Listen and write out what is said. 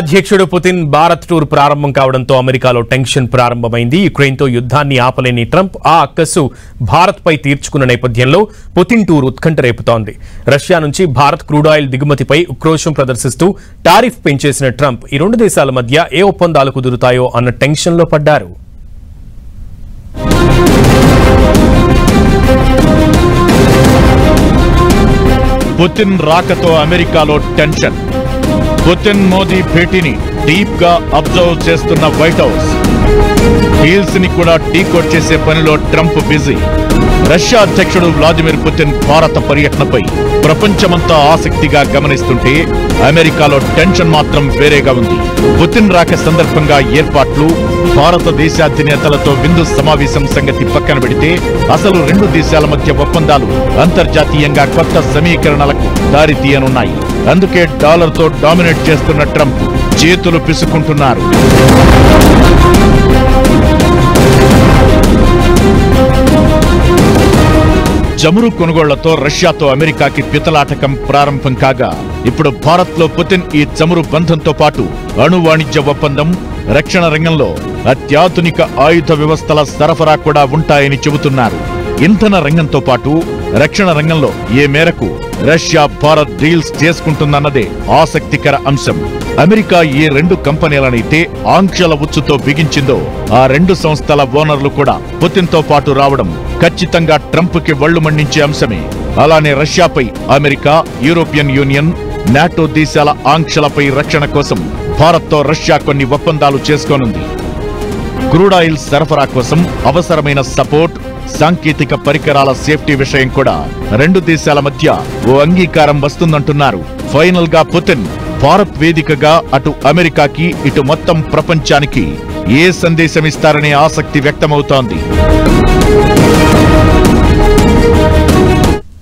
అధ్యక్షుడు Putin Bharat tour ప్రారంభం కావడంతో అమెరికాలో టెన్షన్ ప్రారంభమైంది. యుక్రెయిన్తో యుద్ధాన్ని ఆపలేని ట్రంప్ ఆ అక్కసు భారత్పై తీర్చుకున్న నేపథ్యంలో పుతిన్ టూర్ ఉత్కంఠ రేపుతోంది. రష్యా నుంచి భారత్ క్రూడ్ ఆయిల్ దిగుమతిపై ఉక్రోషం ప్రదర్శిస్తూ టారిఫ్ పెంచేసిన ట్రంప్ ఈ రెండు దేశాల మధ్య ఏ ఒప్పందాలు కుదురుతాయో అన్న టెన్షన్లో పడ్డారు. పుతిన్ రాకతో అమెరికాలో టెన్షన్. పుతిన్ మోదీ భేటీని డీప్ గా అబ్జర్వ్ చేస్తున్న వైట్ హౌస్ డీల్స్ ని కూడా డీకోడ్ చేసే పనిలో ట్రంప్ బిజీ. రష్యా అధ్యక్షుడు వ్లాదిమిర్ పుతిన్ భారత పర్యటనపై ప్రపంచమంతా ఆసక్తిగా గమనిస్తుంటే అమెరికాలో టెన్షన్ మాత్రం వేరేగా ఉంది. పుతిన్ రాక సందర్భంగా ఏర్పాట్లు, భారతదేశాధినేతలతో విందు సమావేశం సంగతి పక్కన పెడితే అసలు రెండు దేశాల మధ్య ఒప్పందాలు అంతర్జాతీయంగా కొత్త సమీకరణలకు దారితీయనున్నాయి. అందుకే డాలర్తో డామినేట్ చేస్తున్న ట్రంప్ చేతులు పిసుకుంటున్నారు. చమురు కొనుగోళ్లతో రష్యాతో అమెరికాకి పితలాటకం ప్రారంభం కాగా ఇప్పుడు భారత్లో పుతిన్ ఈ చమురు బంధంతో పాటు అణు వాణిజ్య ఒప్పందం, రక్షణ రంగంలో అత్యాధునిక ఆయుధ వ్యవస్థల సరఫరా కూడా ఉంటాయని చెబుతున్నారు. ఇంధన రంగంతో పాటు రక్షణ రంగంలో ఏ మేరకు రష్యా భారత్ డీల్స్ చేసుకుంటుందన్నదే ఆసక్తికర అంశం. అమెరికా ఏ రెండు కంపెనీలనైతే ఆంక్షల ఉచ్చుతో బిగించిందో ఆ రెండు సంస్థల ఓనర్లు కూడా పుతిన్తో పాటు రావడం ఖచ్చితంగా ట్రంప్కి వళ్లు మండించే అంశమే. అలానే రష్యాపై అమెరికా, యూరోపియన్ యూనియన్, నాటో దేశాల ఆంక్షలపై రక్షణ కోసం భారత్తో రష్యా కొన్ని ఒప్పందాలు చేసుకోనుంది. క్రూడ్ ఆయిల్ సరఫరా కోసం అవసరమైన సపోర్ట్, సాంకేతిక పరికరాల సేఫ్టీ విషయం కూడా రెండు దేశాల మధ్య ఓ అంగీకారం వస్తుందంటున్నారు. ఫైనల్ గా పుతిన్ భారత్ వేదికగా అటు అమెరికాకి ఇటు మొత్తం ప్రపంచానికి ఏ సందేశమిస్తారనే ఆసక్తి వ్యక్తమవుతోంది.